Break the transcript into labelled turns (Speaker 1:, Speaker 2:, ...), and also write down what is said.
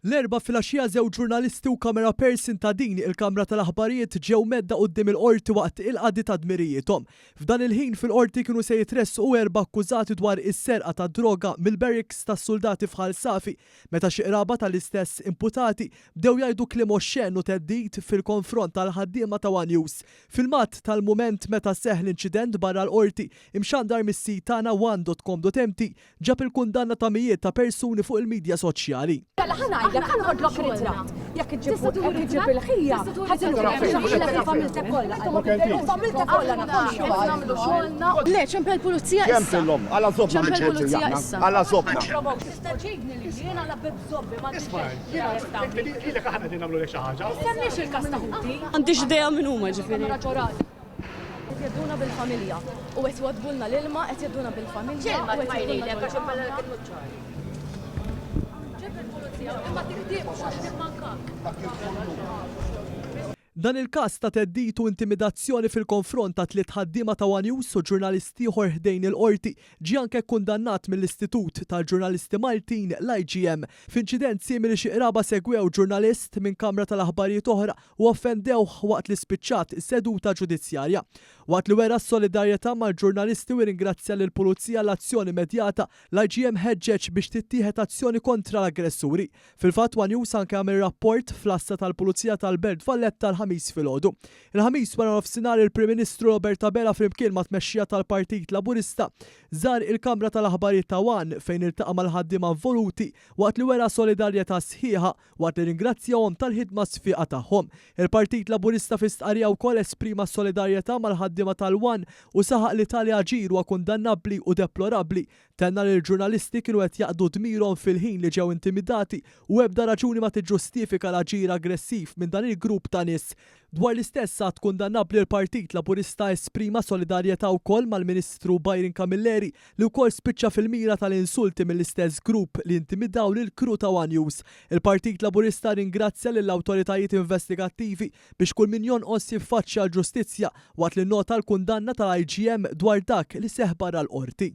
Speaker 1: L-erba' filgħaxija żewġ ġurnalisti u kamera person ta' din il-Kamra tal-Aħbarijiet ġew medda quddiem il-qorti waqt il-qadi ta' dmirijietom. F'dan il-ħin fil-qorti kienu se jitressqu erba' akkużati dwar is-serqa ta' droga mill-barracks tas-soldati f'Ħal Safi meta xi qraba tal-istess imputati bdew jgħidu kliem oxxen u theddid fil-konfront tal-ħaddiema ta' One News. Filmat tal-mument meta seħħ l-inċident barra l-qorti imxandar mis-sit tagħna one.com.mt ġab il-kundanna ta' mijiet ta' persuni fuq il-midja soċjali.
Speaker 2: Jekk ħanħodlok ritratt, jekk iġġib il-ħija, familta kollha nagħmlu xogħolna. Le, ċempel pulizija issa.
Speaker 3: Ċempel għala zobna
Speaker 2: pulizija issa.
Speaker 3: għala zobna.
Speaker 2: Tista' ġejbni li jiena labbib zobbi ma tistax.
Speaker 4: Ilek aħna din nagħmlu lek xi ħaġa.
Speaker 2: Semmix il-każ ta' Ħuti.
Speaker 5: M'għandix idea minn huma ġifieri.
Speaker 2: Qed jeduna bil-familja u qed jwadbulna l-ilma qed jeduna bil-familja u qed jeduna imma tiħdieqx għax nimmankak.
Speaker 1: Dan il-każ ta' theddid u intimidazzjoni fil-konfront ta' tliet ħaddiema ta' One News u ġurnalisti ieħor ħdejn il-qorti ġie anke kkundannat mill-Istitut tal-Ġurnalisti Maltin l-IGM f'inċident simili xi qraba segwew ġurnalist minn Kamra tal-Aħbarijiet oħra u offendewh waqt li spiċċat seduta ġudizzjarja. Waqt li wera s-solidarjetà mal-ġurnalisti u ringrazzja lill-Pulizija l-azzjoni immedjata, l-IGM ħeġġeġ biex tittieħed azzjoni kontra l-aggressuri. Fil-fatt One News anke għamel rapport fl-Assa tal-Pulizija tal-Belt Valletta l-ħamis filgħodu. Il-ħamis wara nofsinhar il-Prim Ministru Robert Abela flimkien ma' tmexxija tal-Partit Laburista żar il-Kamra tal-Aħbarijiet ta' One fejn iltaqa' mal-ħaddiema involuti waqt li wera solidarjetà sħiħa waqt li ringrazzjahom tal-ħidma sfiqa tagħhom. Il-Partit Laburista fi stqarrija wkoll esprima solidarjetà mal-ħaddiema tal-One u saħaq li tali aġir huwa kundannabbli u deplorabbli. Tenna li l-ġurnalisti kienu qed jaqdu dmirhom fil-ħin li ġew intimidati u ebda raġuni ma tiġġustifika l-aġir aggressiv minn dan il-grupp ta' nies. Dwar l-istess għad kundannabbli l-Partit Laburista esprima solidarjetà wkoll mal-Ministru Byron Camilleri li wkoll spiċċa fil-mira tal-insulti mill-istess grupp li intimidaw lil kru ta' One News. Il-Partit Laburista ringrazzja lill-awtoritajiet investigattivi biex kull min jonqos jiffaċċja l-ġustizzja waqt li nota l-kundanna tal-IGM dwar dak li seħ barra l-qorti.